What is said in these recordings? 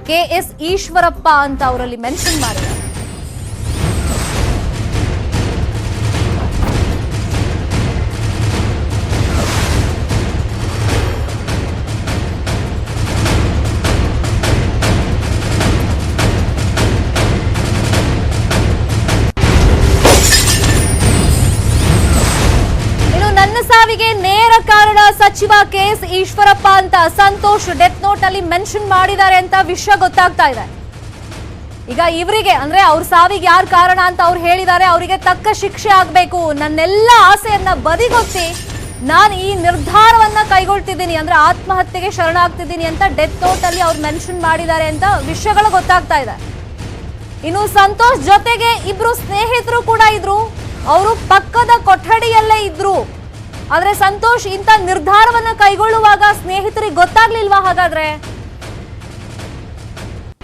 KS Eshwarappa ಅಂತ ಅವರಲ್ಲಿ mention ಮಾಡಿದ್ದಾರೆ. ಸಾವಿಗೆ ನೇರ ಕಾರಣ ಸಚಿವ KS ಈಶ್ವರಪ್ಪ ಅಂತ ಸಂತೋಷ್ ಡೆತ್ ನೋಟ್ ಅಲ್ಲಿ ಮೆನ್ಷನ್ ಮಾಡಿದ್ದಾರೆ ಅಂತ ವಿಷಯ ಗೊತ್ತಾಗ್ತಾ ಇದೆ. ಈಗ ಇವರಿಗೆ ಅಂದ್ರೆ ಅವ್ರ ಸಾವಿಗೆ ಯಾರು ಕಾರಣ ಅಂತ ಅವ್ರು ಹೇಳಿದ್ದಾರೆ, ಅವರಿಗೆ ತಕ್ಕ ಶಿಕ್ಷೆ ಆಗ್ಬೇಕು, ನನ್ನೆಲ್ಲ ಆಸೆಯನ್ನ ಬದಿಗೊತ್ತಿ ನಾನು ಈ ನಿರ್ಧಾರವನ್ನ ಕೈಗೊಳ್ತಿದ್ದೀನಿ ಅಂದ್ರೆ ಆತ್ಮಹತ್ಯೆಗೆ ಶರಣಾಗ್ತಿದ್ದೀನಿ ಅಂತ ಡೆತ್ ನೋಟ್ ಅಲ್ಲಿ ಅವ್ರು ಮೆನ್ಷನ್ ಮಾಡಿದ್ದಾರೆ ಅಂತ ವಿಷಯಗಳು ಗೊತ್ತಾಗ್ತಾ ಇದೆ. ಇನ್ನು ಸಂತೋಷ್ ಜೊತೆಗೆ ಇಬ್ರು ಸ್ನೇಹಿತರು ಕೂಡ ಇದ್ರು, ಅವರು ಪಕ್ಕದ ಕೊಠಡಿಯಲ್ಲೇ ಇದ್ರು. ಆದ್ರೆ ಸಂತೋಷ್ ಇಂಥ ನಿರ್ಧಾರವನ್ನ ಕೈಗೊಳ್ಳುವಾಗ ಸ್ನೇಹಿತರಿಗೆ ಗೊತ್ತಾಗ್ಲಿಲ್ವಾ? ಹಾಗಾದ್ರೆ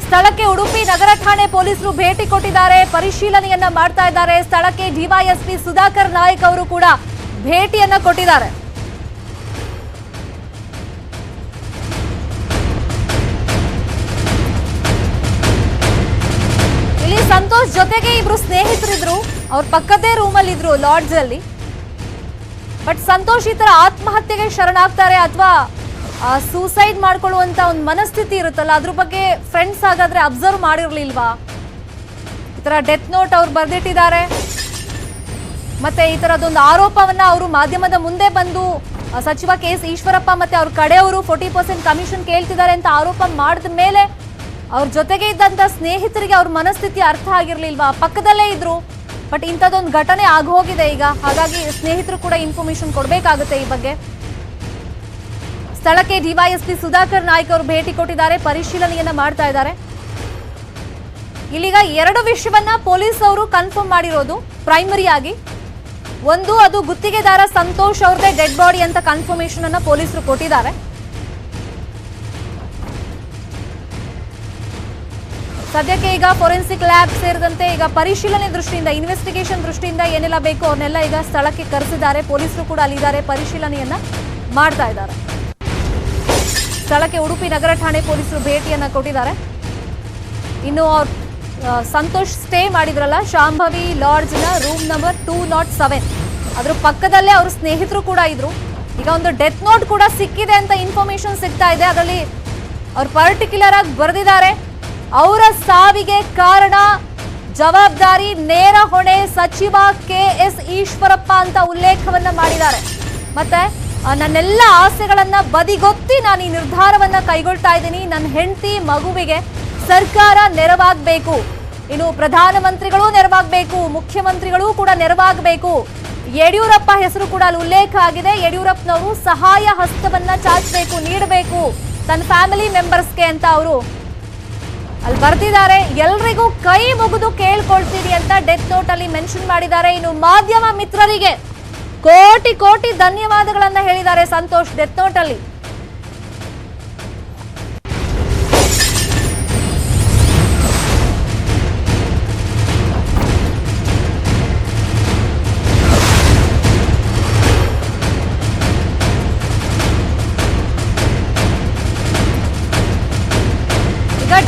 ಸ್ಥಳಕ್ಕೆ ಉಡುಪಿ ನಗರ ಠಾಣೆ ಪೊಲೀಸರು ಭೇಟಿ ಕೊಟ್ಟಿದ್ದಾರೆ, ಪರಿಶೀಲನೆಯನ್ನ ಮಾಡ್ತಾ ಇದ್ದಾರೆ. ಸ್ಥಳಕ್ಕೆ ಡಿವೈಎಸ್ಪಿ ಸುಧಾಕರ್ ನಾಯ್ಕ್ ಅವರು ಕೂಡ ಭೇಟಿಯನ್ನ ಕೊಟ್ಟಿದ್ದಾರೆ. ಇಲ್ಲಿ ಸಂತೋಷ್ ಜೊತೆಗೆ ಇಬ್ರು ಸ್ನೇಹಿತರಿದ್ರು, ಅವ್ರ ಪಕ್ಕದೇ ರೂಮಲ್ಲಿ ಇದ್ರು, ಲಾಡ್ಜ್ ಅಲ್ಲಿ. ಬಟ್ ಸಂತೋಷ್ ಈ ತರ ಆತ್ಮಹತ್ಯೆಗೆ ಶರಣಾಗ್ತಾರೆ ಅಥವಾ ಸೂಸೈಡ್ ಮಾಡ್ಕೊಳ್ಳುವಂತ ಒಂದು ಮನಸ್ಥಿತಿ ಇರುತ್ತಲ್ಲ, ಅದ್ರ ಬಗ್ಗೆ ಫ್ರೆಂಡ್ಸ್ ಹಾಗಾದ್ರೆ ಅಬ್ಸರ್ವ್ ಮಾಡಿರ್ಲಿಲ್ವಾ? ಈ ತರ ಡೆತ್ ನೋಟ್ ಅವ್ರು ಬರ್ದಿಟ್ಟಿದ್ದಾರೆ, ಮತ್ತೆ ಈ ತರದೊಂದು ಆರೋಪವನ್ನ ಅವರು ಮಾಧ್ಯಮದ ಮುಂದೆ ಬಂದು ಸಚಿವ KS ಈಶ್ವರಪ್ಪ ಮತ್ತೆ ಅವ್ರ ಕಡೆಯವರು 40% ಕಮಿಷನ್ ಕೇಳ್ತಿದ್ದಾರೆ ಅಂತ ಆರೋಪ ಮಾಡಿದ ಮೇಲೆ ಅವ್ರ ಜೊತೆಗೆ ಇದ್ದಂತ ಸ್ನೇಹಿತರಿಗೆ ಅವ್ರ ಮನಸ್ಥಿತಿ ಅರ್ಥ ಆಗಿರ್ಲಿಲ್ವಾ? ಪಕ್ಕದಲ್ಲೇ ಇದ್ರು, ಬಟ್ ಇಂಥದ್ದೊಂದು ಘಟನೆ ಆಗೋಗಿದೆ ಈಗ. ಹಾಗಾಗಿ ಸ್ನೇಹಿತರು ಕೂಡ ಇನ್ಫಾರ್ಮೇಶನ್ ಕೊಡಬೇಕಾಗುತ್ತೆ ಈ ಬಗ್ಗೆ. ಸ್ಥಳಕ್ಕೆ ಡಿವೈಎಸ್ಪಿ ಸುಧಾಕರ್ ನಾಯ್ಕ್ ಅವರು ಭೇಟಿ ಕೊಟ್ಟಿದ್ದಾರೆ, ಪರಿಶೀಲನೆಯನ್ನ ಮಾಡ್ತಾ ಇದ್ದಾರೆ. ಇಲ್ಲಿಗ ಎರಡು ವಿಷಯವನ್ನ ಪೊಲೀಸ್ ಅವರು ಕನ್ಫರ್ಮ್ ಮಾಡಿರೋದು ಪ್ರೈಮರಿ ಆಗಿ. ಒಂದು, ಅದು ಗುತ್ತಿಗೆದಾರ ಸಂತೋಷ್ ಅವ್ರದೇ ಡೆಡ್ ಬಾಡಿ ಅಂತ ಕನ್ಫರ್ಮೇಶನ್ ಅನ್ನ ಪೊಲೀಸರು ಕೊಟ್ಟಿದ್ದಾರೆ. ಸದ್ಯಕ್ಕೆ ಈಗ ಫೋರೆನ್ಸಿಕ್ ಲ್ಯಾಬ್ ಸೇರಿದಂತೆ ಈಗ ಪರಿಶೀಲನೆ ದೃಷ್ಟಿಯಿಂದ, ಇನ್ವೆಸ್ಟಿಗೇಷನ್ ದೃಷ್ಟಿಯಿಂದ ಏನೆಲ್ಲ ಬೇಕು ಅವನ್ನೆಲ್ಲ ಈಗ ಸ್ಥಳಕ್ಕೆ ಕರೆಸಿದ್ದಾರೆ. ಪೊಲೀಸರು ಕೂಡ ಅಲ್ಲಿದ್ದಾರೆ, ಪರಿಶೀಲನೆಯನ್ನ ಮಾಡ್ತಾ ಇದ್ದಾರೆ. ಸ್ಥಳಕ್ಕೆ ಉಡುಪಿ ನಗರ ಠಾಣೆ ಪೊಲೀಸರು ಭೇಟಿಯನ್ನ ಕೊಟ್ಟಿದ್ದಾರೆ. ಇನ್ನು ಸಂತೋಷ್ ಸ್ಟೇ ಮಾಡಿದ್ರಲ್ಲ ಶಾಂಭವಿ ಲಾಡ್ಜ್ ನ ರೂಮ್ ನಂಬರ್ 207, ಅದ್ರ ಪಕ್ಕದಲ್ಲೇ ಅವ್ರ ಸ್ನೇಹಿತರು ಕೂಡ ಇದ್ರು. ಈಗ ಒಂದು ಡೆತ್ ನೋಟ್ ಕೂಡ ಸಿಕ್ಕಿದೆ ಅಂತ ಇನ್ಫಾರ್ಮೇಶನ್ ಸಿಗ್ತಾ ಇದೆ. ಅದರಲ್ಲಿ ಅವ್ರು ಪರ್ಟಿಕ್ಯುಲರ್ ಆಗಿ ಬರೆದಿದ್ದಾರೆ, ಅವರ ಸಾವಿಗೆ ಕಾರಣ ಜವಾಬ್ದಾರಿ ನೇರ ಹೊಣೆ ಸಚಿವ KS ಈಶ್ವರಪ್ಪ ಅಂತ ಉಲ್ಲೇಖವನ್ನ ಮಾಡಿದ್ದಾರೆ. ಮತ್ತೆ ನನ್ನೆಲ್ಲ ಆಸೆಗಳನ್ನ ಬದಿಗೊತ್ತಿ ನಾನು ಈ ನಿರ್ಧಾರವನ್ನ ಕೈಗೊಳ್ತಾ ಇದ್ದೀನಿ, ನನ್ನ ಹೆಂಡತಿ ಮಗುವಿಗೆ ಸರ್ಕಾರ ನೆರವಾಗಬೇಕು, ಇನ್ನು ಪ್ರಧಾನಮಂತ್ರಿಗಳು ನೆರವಾಗಬೇಕು, ಮುಖ್ಯಮಂತ್ರಿಗಳು ಕೂಡ ನೆರವಾಗಬೇಕು. ಯಡಿಯೂರಪ್ಪ ಹೆಸರು ಕೂಡ ಅಲ್ಲಿ ಉಲ್ಲೇಖ ಆಗಿದೆ. ಯಡಿಯೂರಪ್ಪನವರು ಸಹಾಯ ಹಸ್ತವನ್ನ ಚಾಚಬೇಕು, ನೀಡಬೇಕು ತನ್ನ ಫ್ಯಾಮಿಲಿ ಮೆಂಬರ್ಸ್ಗೆ ಅಂತ ಅವರು ಅಲ್ಲಿ ಬರ್ತಿದ್ದಾರೆ. ಎಲ್ರಿಗೂ ಕೈ ಮುಗಿದು ಕೇಳ್ಕೊಳ್ತೀವಿ ಅಂತ ಡೆತ್ ನೋಟ್ ಅಲ್ಲಿ ಮೆನ್ಷನ್ ಮಾಡಿದ್ದಾರೆ. ಇನ್ನು ಮಾಧ್ಯಮ ಮಿತ್ರರಿಗೆ ಕೋಟಿ ಕೋಟಿ ಧನ್ಯವಾದಗಳನ್ನ ಹೇಳಿದ್ದಾರೆ ಸಂತೋಷ್ ಡೆತ್ ನೋಟ್ ಅಲ್ಲಿ.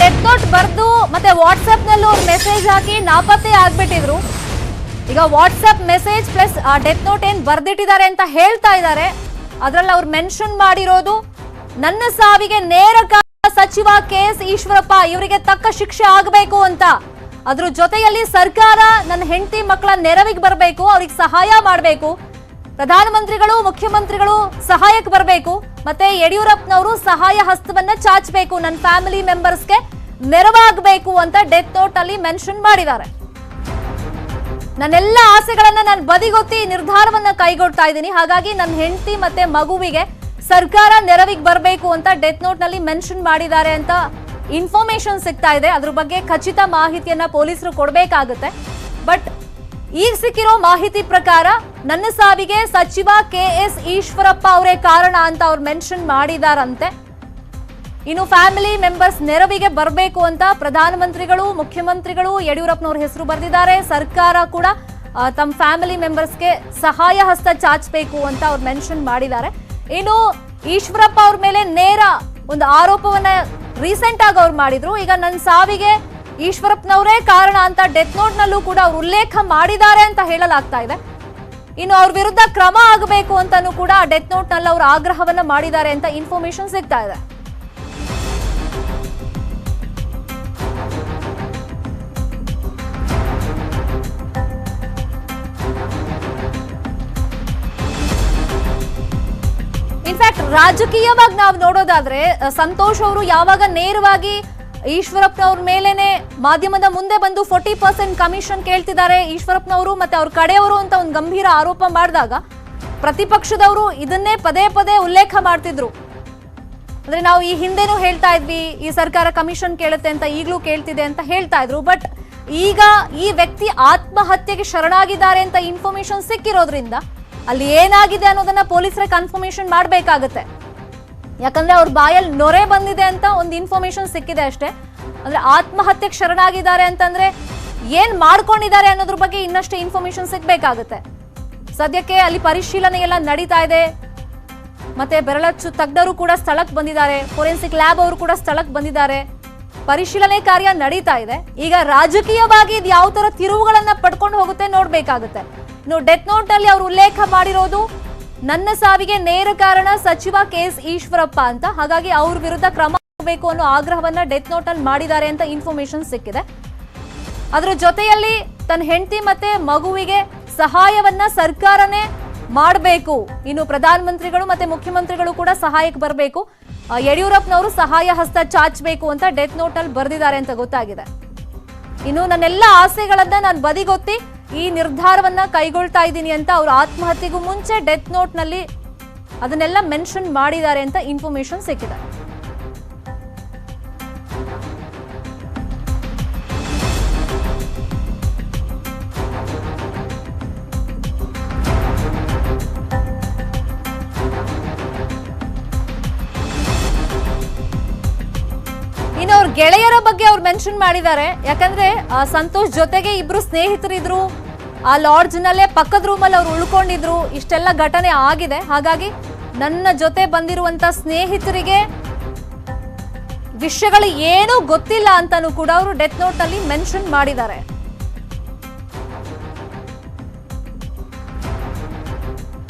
ಡೆತ್ ನೋಟ್ ಬರ್ದು ಮತ್ತೆ ವಾಟ್ಸ್ಆಪ್ ನಲ್ಲೂ ಮೆಸೇಜ್ ಹಾಕಿ ನಾಪತ್ತೆ ಆಗ್ಬಿಟ್ಟಿದ್ರು. ಈಗ WhatsApp message plus death note ಏನ್ ಬರ್ದಿಟ್ಟಿದ್ದಾರೆ ಅಂತ ಹೇಳ್ತಾ ಇದ್ದಾರೆ. ಅದ್ರಲ್ಲಿ ಅವ್ರು ಮೆನ್ಷನ್ ಮಾಡಿರೋದು ನನ್ನ ಸಾವಿಗೆ ನೇರ ಕಾರಣ ಸಚಿವ KS ಈಶ್ವರಪ್ಪ, ಇವರಿಗೆ ತಕ್ಕ ಶಿಕ್ಷೆ ಆಗಬೇಕು ಅಂತ. ಅದ್ರ ಜೊತೆಯಲ್ಲಿ ಸರ್ಕಾರ ನನ್ನ ಹೆಂಡತಿ ಮಕ್ಕಳ ನೆರವಿಗೆ ಬರಬೇಕು, ಅವ್ರಿಗೆ ಸಹಾಯ ಮಾಡಬೇಕು, ಪ್ರಧಾನಮಂತ್ರಿಗಳು ಮುಖ್ಯಮಂತ್ರಿಗಳು ಸಹಾಯಕ್ಕೆ ಬರಬೇಕು, ಮತ್ತೆ ಯಡಿಯೂರಪ್ಪನವರು ಸಹಾಯ ಹಸ್ತವನ್ನ ಚಾಚಬೇಕು, ನನ್ನ ಫ್ಯಾಮಿಲಿ ಮೆಂಬರ್ಸ್ಗೆ ನೆರವಾಗಬೇಕು ಅಂತ ಡೆತ್ ನೋಟ್ ಅಲ್ಲಿ ಮೆನ್ಷನ್ ಮಾಡಿದ್ದಾರೆ. ನನ್ನೆಲ್ಲ ಆಸೆಗಳನ್ನ ನಾನು ಬದಿಗೊತ್ತಿ ನಿರ್ಧಾರವನ್ನ ಕೈಗೊಳ್ತಾ ಇದ್ದೀನಿ, ಹಾಗಾಗಿ ನನ್ನ ಹೆಂಡತಿ ಮತ್ತೆ ಮಗುವಿಗೆ ಸರ್ಕಾರ ನೆರವಿಗೆ ಬರಬೇಕು ಅಂತ ಡೆತ್ ನೋಟ್ ನಲ್ಲಿ ಮೆನ್ಷನ್ ಮಾಡಿದ್ದಾರೆ ಅಂತ ಇನ್ಫಾರ್ಮೇಶನ್ ಸಿಗ್ತಾ ಇದೆ. ಅದ್ರ ಬಗ್ಗೆ ಖಚಿತ ಮಾಹಿತಿಯನ್ನ ಪೊಲೀಸರು ಕೊಡಬೇಕಾಗುತ್ತೆ. ಬಟ್ ಈಗ ಸಿಕ್ಕಿರೋ ಮಾಹಿತಿ ಪ್ರಕಾರ ನನ್ನ ಸಾವಿಗೆ ಸಚಿವ KS ಈಶ್ವರಪ್ಪ ಅವರೇ ಕಾರಣ ಅಂತ ಅವ್ರು ಮೆನ್ಷನ್ ಮಾಡಿದಾರಂತೆ. ಇನ್ನು ಫ್ಯಾಮಿಲಿ ಮೆಂಬರ್ಸ್ ನೆರವಿಗೆ ಬರಬೇಕು ಅಂತ ಪ್ರಧಾನಮಂತ್ರಿಗಳು ಮುಖ್ಯಮಂತ್ರಿಗಳು ಯಡಿಯೂರಪ್ಪನವ್ರ ಹೆಸರು ಬರೆದಿದ್ದಾರೆ. ಸರ್ಕಾರ ಕೂಡ ತಮ್ಮ ಫ್ಯಾಮಿಲಿ ಮೆಂಬರ್ಸ್ಗೆ ಸಹಾಯ ಹಸ್ತ ಚಾಚಬೇಕು ಅಂತ ಅವ್ರು ಮೆನ್ಷನ್ ಮಾಡಿದ್ದಾರೆ. ಇನ್ನು ಈಶ್ವರಪ್ಪ ಅವ್ರ ಮೇಲೆ ನೇರ ಒಂದು ಆರೋಪವನ್ನ ರೀಸೆಂಟ್ ಆಗಿ ಅವ್ರು ಮಾಡಿದ್ರು. ಈಗ ನನ್ನ ಸಾವಿಗೆ ಈಶ್ವರಪ್ಪನವರೇ ಕಾರಣ ಅಂತ ಡೆತ್ ನೋಟ್ ನಲ್ಲೂ ಕೂಡ ಅವ್ರು ಉಲ್ಲೇಖ ಮಾಡಿದ್ದಾರೆ ಅಂತ ಹೇಳಲಾಗ್ತಾ ಇದೆ. ಇನ್ನು ಅವ್ರ ವಿರುದ್ಧ ಕ್ರಮ ಆಗಬೇಕು ಅಂತಾನೂ ಕೂಡ ಡೆತ್ ನೋಟ್ ನಲ್ಲಿ ಅವರು ಆಗ್ರಹವನ್ನ ಮಾಡಿದ್ದಾರೆ ಅಂತ ಇನ್ಫಾರ್ಮೇಶನ್ ಸಿಗ್ತಾ ಇದೆ. ಇನ್ಫ್ಯಾಕ್ಟ್ ರಾಜಕೀಯವಾಗಿ ನಾವು ನೋಡೋದಾದ್ರೆ ಸಂತೋಷ್ ಅವರು ಯಾವಾಗ ನೇರವಾಗಿ ಈಶ್ವರಪ್ಪನವ್ರ ಮೇಲೇನೆ ಮಾಧ್ಯಮದ ಮುಂದೆ ಬಂದು 40% ಕಮಿಷನ್ ಕೇಳ್ತಿದ್ದಾರೆ ಈಶ್ವರಪ್ಪನವರು ಮತ್ತೆ ಅವ್ರ ಕಡೆಯವರು ಅಂತ ಒಂದು ಗಂಭೀರ ಆರೋಪ ಮಾಡಿದಾಗ ಪ್ರತಿಪಕ್ಷದವರು ಇದನ್ನೇ ಪದೇ ಪದೇ ಉಲ್ಲೇಖ ಮಾಡ್ತಿದ್ರು. ಅಂದ್ರೆ ನಾವು ಈ ಹಿಂದೆನೂ ಹೇಳ್ತಾ ಇದ್ವಿ ಈ ಸರ್ಕಾರ ಕಮಿಷನ್ ಕೇಳುತ್ತೆ ಅಂತ, ಈಗಲೂ ಕೇಳ್ತಿದೆ ಅಂತ ಹೇಳ್ತಾ ಇದ್ರು. ಬಟ್ ಈಗ ಈ ವ್ಯಕ್ತಿ ಆತ್ಮಹತ್ಯೆಗೆ ಶರಣಾಗಿದ್ದಾರೆ ಅಂತ ಇನ್ಫಾರ್ಮೇಶನ್ ಸಿಕ್ಕಿರೋದ್ರಿಂದ ಅಲ್ಲಿ ಏನಾಗಿದೆ ಅನ್ನೋದನ್ನ ಪೊಲೀಸರೇ ಕನ್ಫರ್ಮೇಶನ್ ಮಾಡಬೇಕಾಗತ್ತೆ. ಯಾಕಂದ್ರೆ ಅವ್ರ ಬಾಯಲ್ಲಿ ನೊರೆ ಬಂದಿದೆ ಅಂತ ಒಂದು ಇನ್ಫಾರ್ಮೇಶನ್ ಸಿಕ್ಕಿದೆ ಅಷ್ಟೇ. ಅಂದ್ರೆ ಆತ್ಮಹತ್ಯೆಗೆ ಶರಣಾಗಿದ್ದಾರೆ ಅಂತಂದ್ರೆ ಏನ್ ಮಾಡ್ಕೊಂಡಿದ್ದಾರೆ ಅನ್ನೋದ್ರ ಬಗ್ಗೆ ಇನ್ನಷ್ಟು ಇನ್ಫಾರ್ಮೇಶನ್ ಸಿಗ್ಬೇಕಾಗತ್ತೆ. ಸದ್ಯಕ್ಕೆ ಅಲ್ಲಿ ಪರಿಶೀಲನೆ ಎಲ್ಲ ನಡೀತಾ ಇದೆ. ಮತ್ತೆ ಬೆರಳಚ್ಚು ತಜ್ಞರು ಕೂಡ ಸ್ಥಳಕ್ಕೆ ಬಂದಿದ್ದಾರೆ, ಫೋರೆನ್ಸಿಕ್ ಲ್ಯಾಬ್ ಅವರು ಕೂಡ ಸ್ಥಳಕ್ಕೆ ಬಂದಿದ್ದಾರೆ. ಪರಿಶೀಲನೆ ಕಾರ್ಯ ನಡೀತಾ ಇದೆ. ಈಗ ರಾಜಕೀಯವಾಗಿ ಇದು ಯಾವ ತರ ತಿರುವುಗಳನ್ನ ಪಡ್ಕೊಂಡು ಹೋಗುತ್ತೆ ನೋಡ್ಬೇಕಾಗುತ್ತೆ. ಇನ್ನು ಡೆತ್ ನೋಟ್ ಅಲ್ಲಿ ಅವರು ಉಲ್ಲೇಖ ಮಾಡಿರೋದು ನನ್ನ ಸಾವಿಗೆ ನೇರ ಕಾರಣ ಸಚಿವ KS ಈಶ್ವರಪ್ಪ ಅಂತ. ಹಾಗಾಗಿ ಅವ್ರ ವಿರುದ್ಧ ಕ್ರಮ ಆಗಬೇಕು ಅನ್ನೋ ಆಗ್ರಹವನ್ನ ಡೆತ್ ನೋಟ್ ಅಲ್ಲಿ ಮಾಡಿದ್ದಾರೆ ಅಂತ ಇನ್ಫಾರ್ಮೇಶನ್ ಸಿಕ್ಕಿದೆ. ಅದರ ಜೊತೆಯಲ್ಲಿ ತನ್ನ ಹೆಂಡತಿ ಮತ್ತೆ ಮಗುವಿಗೆ ಸಹಾಯವನ್ನ ಸರ್ಕಾರನೇ ಮಾಡಬೇಕು. ಇನ್ನು ಪ್ರಧಾನಮಂತ್ರಿಗಳು ಮತ್ತೆ ಮುಖ್ಯಮಂತ್ರಿಗಳು ಕೂಡ ಸಹಾಯಕ್ಕೆ ಬರಬೇಕು. ಯಡಿಯೂರಪ್ಪನವರು ಸಹಾಯ ಹಸ್ತ ಚಾಚಬೇಕು ಅಂತ ಡೆತ್ ನೋಟ್ ಅಲ್ಲಿ ಬರೆದಿದ್ದಾರೆ ಅಂತ ಗೊತ್ತಾಗಿದೆ. ಇನ್ನು ನನ್ನೆಲ್ಲ ಆಸೆಗಳನ್ನ ನಾನು ಬದಿಗೊತ್ತಿ ಈ ನಿರ್ಧಾರವನ್ನ ಕೈಗೊಳ್ತಾ ಇದ್ದೀನಿ ಅಂತ ಅವರು ಆತ್ಮಹತ್ಯೆಗೂ ಮುಂಚೆ ಡೆತ್ ನೋಟ್ ನಲ್ಲಿ ಅದನ್ನೆಲ್ಲ ಮೆನ್ಷನ್ ಮಾಡಿದ್ದಾರೆ ಅಂತ ಇನ್ಫಾರ್ಮೇಶನ್ ಸಿಕ್ಕಿದೆ. ಇನ್ನು ಅವ್ರ ಗೆಳೆಯರ ಬಗ್ಗೆ ಅವ್ರು ಮೆನ್ಷನ್ ಮಾಡಿದ್ದಾರೆ. ಯಾಕಂದ್ರೆ ಸಂತೋಷ್ ಜೊತೆಗೆ ಇಬ್ರು ಸ್ನೇಹಿತರಿದ್ರು, ಆ ಲಾಡ್ಜ್ ನಲ್ಲೇ ಪಕ್ಕದ ರೂಮಲ್ಲಿ ಅವ್ರು ಉಳ್ಕೊಂಡಿದ್ರು. ಇಷ್ಟೆಲ್ಲ ಘಟನೆ ಆಗಿದೆ. ಹಾಗಾಗಿ ನನ್ನ ಜೊತೆ ಬಂದಿರುವಂತ ಸ್ನೇಹಿತರಿಗೆ ವಿಷಯಗಳು ಏನೂ ಗೊತ್ತಿಲ್ಲ ಅಂತಾನೂ ಕೂಡ ಅವರು ಡೆತ್ ನೋಟ್ ನಲ್ಲಿ ಮೆನ್ಷನ್ ಮಾಡಿದ್ದಾರೆ.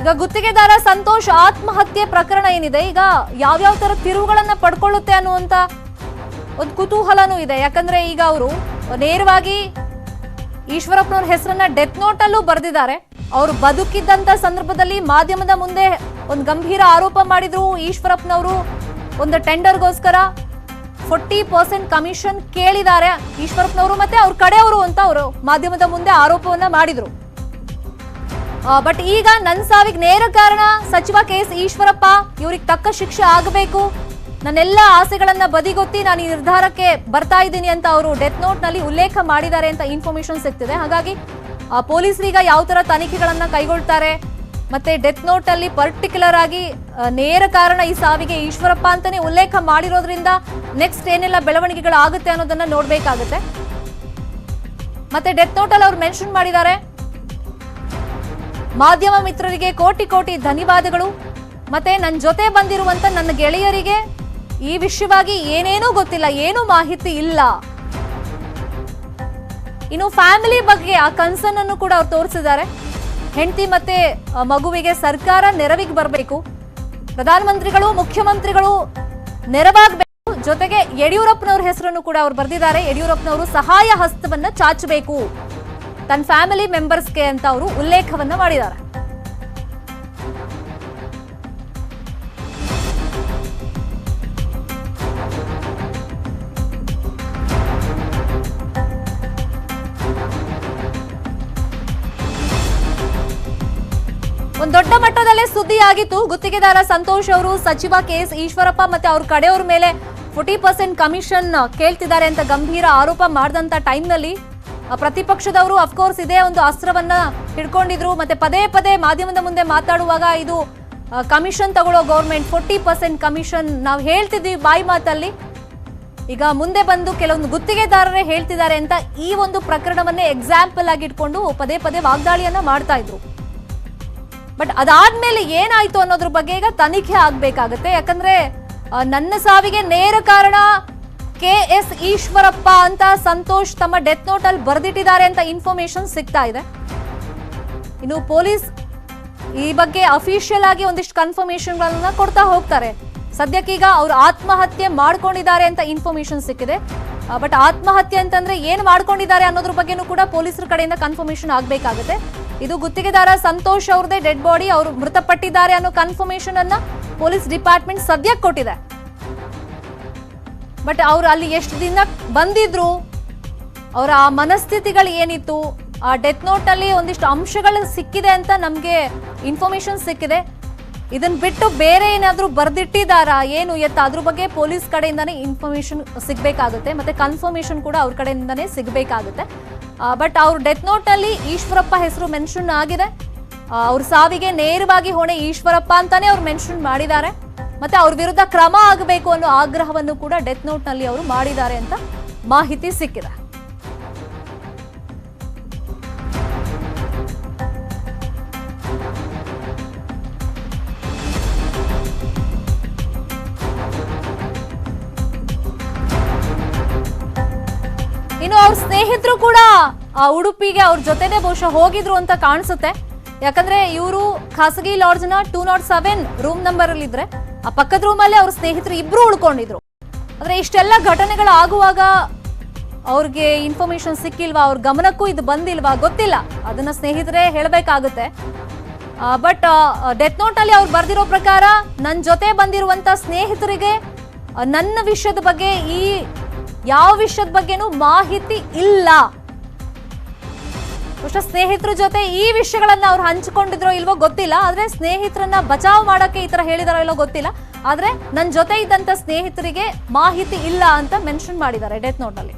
ಈಗ ಗುತ್ತಿಗೆದಾರ ಸಂತೋಷ್ ಆತ್ಮಹತ್ಯೆ ಪ್ರಕರಣ ಏನಿದೆ, ಈಗ ಯಾವ್ಯಾವ ತರ ತಿರುವುಗಳನ್ನ ಪಡ್ಕೊಳ್ಳುತ್ತೆ ಅನ್ನುವಂತ ಒಂದು ಕುತೂಹಲನೂ ಇದೆ. ಯಾಕಂದ್ರೆ ಈಗ ಅವರು ನೇರವಾಗಿ ಈಶ್ವರಪ್ಪನವ್ರ ಹೆಸರನ್ನ ಡೆತ್ ನೋಟ್ ಅಲ್ಲೂ ಬರೆದಿದ್ದಾರೆ. ಅವರು ಬದುಕಿದ್ದಂತ ಸಂದರ್ಭದಲ್ಲಿ ಮಾಧ್ಯಮದ ಮುಂದೆ ಒಂದು ಗಂಭೀರ ಆರೋಪ ಮಾಡಿದ್ರು. ಈಶ್ವರಪ್ಪನವರು ಒಂದು ಟೆಂಡರ್ಗೋಸ್ಕರ 40% ಕಮಿಷನ್ ಕೇಳಿದ್ದಾರೆ ಈಶ್ವರಪ್ಪನವರು ಮತ್ತೆ ಅವ್ರ ಕಡೆಯವರು ಅಂತ ಅವರು ಮಾಧ್ಯಮದ ಮುಂದೆ ಆರೋಪವನ್ನ ಮಾಡಿದ್ರು. ಬಟ್ ಈಗ ನನ್ನ ಸಾವಿಗೆ ನೇರ ಕಾರಣ ಸಚಿವ KS ಈಶ್ವರಪ್ಪ, ಇವ್ರಿಗೆ ತಕ್ಕ ಶಿಕ್ಷೆ ಆಗಬೇಕು, ನನ್ನೆಲ್ಲ ಆಸೆಗಳನ್ನ ಬದಿಗೊತ್ತಿ ನಾನು ಈ ನಿರ್ಧಾರಕ್ಕೆ ಬರ್ತಾ ಇದ್ದೀನಿ ಅಂತ ಅವರು ಡೆತ್ ನೋಟ್ ನಲ್ಲಿ ಉಲ್ಲೇಖ ಮಾಡಿದ್ದಾರೆ ಅಂತ ಇನ್ಫಾರ್ಮೇಶನ್ ಸಿಗ್ತಿದೆ. ಹಾಗಾಗಿ ಪೊಲೀಸರೀಗ ಯಾವ ತರ ತನಿಖೆಗಳನ್ನ ಕೈಗೊಳ್ತಾರೆ ಮತ್ತೆ ಡೆತ್ ನೋಟ್ ಅಲ್ಲಿ ಪರ್ಟಿಕ್ಯುಲರ್ ಆಗಿ ನೇರ ಕಾರಣ ಈ ಸಾವಿಗೆ ಈಶ್ವರಪ್ಪ ಅಂತಾನೆ ಉಲ್ಲೇಖ ಮಾಡಿರೋದ್ರಿಂದ ನೆಕ್ಸ್ಟ್ ಏನೆಲ್ಲ ಬೆಳವಣಿಗೆಗಳಾಗುತ್ತೆ ಅನ್ನೋದನ್ನ ನೋಡ್ಬೇಕಾಗುತ್ತೆ. ಮತ್ತೆ ಡೆತ್ ನೋಟ್ ಅಲ್ಲಿ ಅವ್ರು ಮೆನ್ಷನ್ ಮಾಡಿದ್ದಾರೆ, ಮಾಧ್ಯಮ ಮಿತ್ರರಿಗೆ ಕೋಟಿ ಕೋಟಿ ಧನ್ಯವಾದಗಳು, ಮತ್ತೆ ನನ್ನ ಜೊತೆ ಬಂದಿರುವಂತ ನನ್ನ ಗೆಳೆಯರಿಗೆ ಈ ವಿಷಯವಾಗಿ ಏನೇನೂ ಗೊತ್ತಿಲ್ಲ, ಏನೂ ಮಾಹಿತಿ ಇಲ್ಲ. ಇನ್ನು ಫ್ಯಾಮಿಲಿ ಬಗ್ಗೆ ಆ ಕನ್ಸರ್ನ್ ಅನ್ನು ಕೂಡ ಅವ್ರು ತೋರಿಸಿದ್ದಾರೆ. ಹೆಂಡತಿ ಮತ್ತೆ ಮಗುವಿಗೆ ಸರ್ಕಾರ ನೆರವಿಗೆ ಬರಬೇಕು, ಪ್ರಧಾನಮಂತ್ರಿಗಳು ಮುಖ್ಯಮಂತ್ರಿಗಳು ನೆರವಾಗಬೇಕು, ಜೊತೆಗೆ ಯಡಿಯೂರಪ್ಪನವ್ರ ಹೆಸರನ್ನು ಕೂಡ ಅವ್ರು ಬರೆದಿದ್ದಾರೆ. ಯಡಿಯೂರಪ್ಪನವರು ಸಹಾಯ ಹಸ್ತವನ್ನ ಚಾಚಬೇಕು ತನ್ನ ಫ್ಯಾಮಿಲಿ ಮೆಂಬರ್ಸ್ಗೆ ಅಂತ ಅವರು ಉಲ್ಲೇಖವನ್ನ ಮಾಡಿದ್ದಾರೆ. ಒಂದು ದೊಡ್ಡ ಮಟ್ಟದಲ್ಲೇ ಸುದ್ದಿ ಆಗಿತ್ತು. ಗುತ್ತಿಗೆದಾರ ಸಂತೋಷ್ ಅವರು ಸಚಿವ KS ಈಶ್ವರಪ್ಪ ಮತ್ತೆ ಅವ್ರ ಕಡೆಯವ್ರ ಮೇಲೆ 40% ಕಮಿಷನ್ ಕೇಳ್ತಿದ್ದಾರೆ ಅಂತ ಗಂಭೀರ ಆರೋಪ ಮಾಡಿದಂತ ಟೈಮ್ನಲ್ಲಿ ಪ್ರತಿಪಕ್ಷದವರು ಅಫ್ಕೋರ್ಸ್ ಇದೇ ಒಂದು ಅಸ್ತ್ರವನ್ನ ಹಿಡ್ಕೊಂಡಿದ್ರು. ಮತ್ತೆ ಪದೇ ಪದೇ ಮಾಧ್ಯಮದ ಮುಂದೆ ಮಾತಾಡುವಾಗ ಇದು ಕಮಿಷನ್ ತಗೊಳ್ಳೋ ಗೌರ್ಮೆಂಟ್, 40% ಕಮಿಷನ್ ನಾವು ಹೇಳ್ತಿದ್ವಿ ಬಾಯಿ ಮಾತಲ್ಲಿ, ಈಗ ಮುಂದೆ ಬಂದು ಕೆಲವೊಂದು ಗುತ್ತಿಗೆದಾರರೇ ಹೇಳ್ತಿದ್ದಾರೆ ಅಂತ ಈ ಒಂದು ಪ್ರಕರಣವನ್ನೇ ಎಕ್ಸಾಂಪಲ್ ಆಗಿ ಇಟ್ಕೊಂಡು ಪದೇ ಪದೇ ವಾಗ್ದಾಳಿಯನ್ನ ಮಾಡ್ತಾ ಇದ್ರು. ಬಟ್ ಅದಾದ್ಮೇಲೆ ಏನಾಯ್ತು ಅನ್ನೋದ್ರ ಬಗ್ಗೆ ಈಗ ತನಿಖೆ ಆಗ್ಬೇಕಾಗತ್ತೆ. ಯಾಕಂದ್ರೆ ನನ್ನ ಸಾವಿಗೆ ನೇರ ಕಾರಣ KS ಈಶ್ವರಪ್ಪ ಅಂತ ಸಂತೋಷ್ ತಮ್ಮ ಡೆತ್ ನೋಟ್ ಅಲ್ಲಿ ಬರೆದಿಟ್ಟಿದ್ದಾರೆ ಅಂತ ಇನ್ಫಾರ್ಮೇಶನ್ ಸಿಗ್ತಾ ಇದೆ. ಇನ್ನು ಪೊಲೀಸ್ ಈ ಬಗ್ಗೆ ಅಫಿಷಿಯಲ್ ಆಗಿ ಒಂದಿಷ್ಟು ಕನ್ಫರ್ಮೇಶನ್ ಗಳನ್ನ ಕೊಡ್ತಾ ಹೋಗ್ತಾರೆ. ಸದ್ಯಕ್ಕೀಗ ಅವರು ಆತ್ಮಹತ್ಯೆ ಮಾಡ್ಕೊಂಡಿದ್ದಾರೆ ಅಂತ ಇನ್ಫಾರ್ಮೇಶನ್ ಸಿಕ್ಕಿದೆ. ಬಟ್ ಆತ್ಮಹತ್ಯೆ ಅಂತಂದ್ರೆ ಏನ್ ಮಾಡ್ಕೊಂಡಿದ್ದಾರೆ ಅನ್ನೋದ್ರ ಬಗ್ಗೆನೂ ಕೂಡ ಪೊಲೀಸರ ಕಡೆಯಿಂದ ಕನ್ಫರ್ಮೇಶನ್ ಆಗ್ಬೇಕಾಗುತ್ತೆ. ಇದು ಗುತ್ತಿಗೆದಾರ ಸಂತೋಷ್ ಅವ್ರದೇ ಡೆಡ್ ಬಾಡಿ, ಅವರು ಮೃತಪಟ್ಟಿದ್ದಾರೆ ಅನ್ನೋ ಕನ್ಫರ್ಮೇಶನ್ ಅನ್ನ ಪೊಲೀಸ್ ಡಿಪಾರ್ಟ್ಮೆಂಟ್ ಸದ್ಯಕ್ಕೆ ಕೊಟ್ಟಿದೆ. ಬಟ್ ಅವ್ರು ಅಲ್ಲಿ ಎಷ್ಟು ದಿನ ಬಂದಿದ್ರು, ಅವರ ಆ ಮನಸ್ಥಿತಿಗಳು ಏನಿತ್ತು, ಆ ಡೆತ್ ನೋಟ್ ಅಲ್ಲಿ ಒಂದಿಷ್ಟು ಅಂಶಗಳು ಸಿಕ್ಕಿದೆ ಅಂತ ನಮ್ಗೆ ಇನ್ಫಾರ್ಮೇಶನ್ ಸಿಕ್ಕಿದೆ. ಇದನ್ನ ಬಿಟ್ಟು ಬೇರೆ ಏನಾದ್ರೂ ಬರ್ದಿಟ್ಟಿದಾರಾ ಏನು ಎತ್ತ ಅದ್ರ ಬಗ್ಗೆ ಪೊಲೀಸ್ ಕಡೆಯಿಂದಾನೇ ಇನ್ಫಾರ್ಮೇಶನ್ ಸಿಗ್ಬೇಕಾಗುತ್ತೆ, ಮತ್ತೆ ಕನ್ಫರ್ಮೇಶನ್ ಕೂಡ ಅವ್ರ ಕಡೆಯಿಂದಾನೇ ಸಿಗ್ಬೇಕಾಗುತ್ತೆ. ಬಟ್ ಅವ್ರ ಡೆತ್ ನೋಟ್ ಅಲ್ಲಿ ಈಶ್ವರಪ್ಪ ಹೆಸರು ಮೆನ್ಷನ್ ಆಗಿದೆ. ಅವ್ರ ಸಾವಿಗೆ ನೇರವಾಗಿ ಹೊಣೆ ಈಶ್ವರಪ್ಪ ಅಂತಾನೆ ಅವ್ರು ಮೆನ್ಷನ್ ಮಾಡಿದ್ದಾರೆ. ಮತ್ತೆ ಅವ್ರ ವಿರುದ್ಧ ಕ್ರಮ ಆಗಬೇಕು ಅನ್ನೋ ಆಗ್ರಹವನ್ನು ಕೂಡ ಡೆತ್ ನೋಟ್ ನಲ್ಲಿ ಅವರು ಮಾಡಿದ್ದಾರೆ ಅಂತ ಮಾಹಿತಿ ಸಿಕ್ಕಿದೆ. ಇನ್ನು ಅವ್ರ ಸ್ನೇಹಿತರು ಕೂಡ ಉಡುಪಿಗೆ ಅವ್ರ ಜೊತೆನೆ ಬಹುಶಃ ಹೋಗಿದ್ರು ಅಂತ ಕಾಣಿಸುತ್ತೆ. ಯಾಕಂದ್ರೆ ಇವರು ಖಾಸಗಿ ಲಾಡ್ಜ್ ನ 207 ರೂಮ್ ನಂಬರ್ ಅಲ್ಲಿ ಇದ್ರೆ ಆ ಪಕ್ಕದ ರೂಮ್ ಅಲ್ಲಿ ಅವ್ರ ಸ್ನೇಹಿತರು ಇಬ್ರು ಉಳ್ಕೊಂಡಿದ್ರು. ಆದ್ರೆ ಇಷ್ಟೆಲ್ಲ ಘಟನೆಗಳು ಆಗುವಾಗ ಅವ್ರಿಗೆ ಇನ್ಫಾರ್ಮೇಶನ್ ಸಿಕ್ಕಿಲ್ವಾ, ಅವ್ರ ಗಮನಕ್ಕೂ ಇದು ಬಂದಿಲ್ವಾ ಗೊತ್ತಿಲ್ಲ, ಅದನ್ನ ಸ್ನೇಹಿತರೇ ಹೇಳಬೇಕಾಗುತ್ತೆ. ಬಟ್ ಡೆತ್ ನೋಟ್ ಅಲ್ಲಿ ಅವ್ರು ಬರ್ದಿರೋ ಪ್ರಕಾರ ನನ್ನ ಜೊತೆ ಬಂದಿರುವಂತ ಸ್ನೇಹಿತರಿಗೆ ನನ್ನ ವಿಷಯದ ಬಗ್ಗೆ ಯಾವ ವಿಷಯದ ಬಗ್ಗೆನೂ ಮಾಹಿತಿ ಇಲ್ಲ. ಸ್ನೇಹಿತರ ಜೊತೆ ಈ ವಿಷಯಗಳನ್ನ ಅವ್ರು ಹಂಚಿಕೊಂಡಿದ್ರೋ ಇಲ್ವೋ ಗೊತ್ತಿಲ್ಲ. ಆದ್ರೆ ಸ್ನೇಹಿತರನ್ನ ಬಚಾವ್ ಮಾಡಕ್ಕೆ ಈ ತರ ಹೇಳಿದಾರೋ ಇಲ್ಲೋ ಗೊತ್ತಿಲ್ಲ. ಆದ್ರೆ ನನ್ನ ಜೊತೆ ಇದ್ದಂತ ಸ್ನೇಹಿತರಿಗೆ ಮಾಹಿತಿ ಇಲ್ಲ ಅಂತ ಮೆನ್ಷನ್ ಮಾಡಿದ್ದಾರೆ ಡೆತ್ ನೋಟ್ ಅಲ್ಲಿ.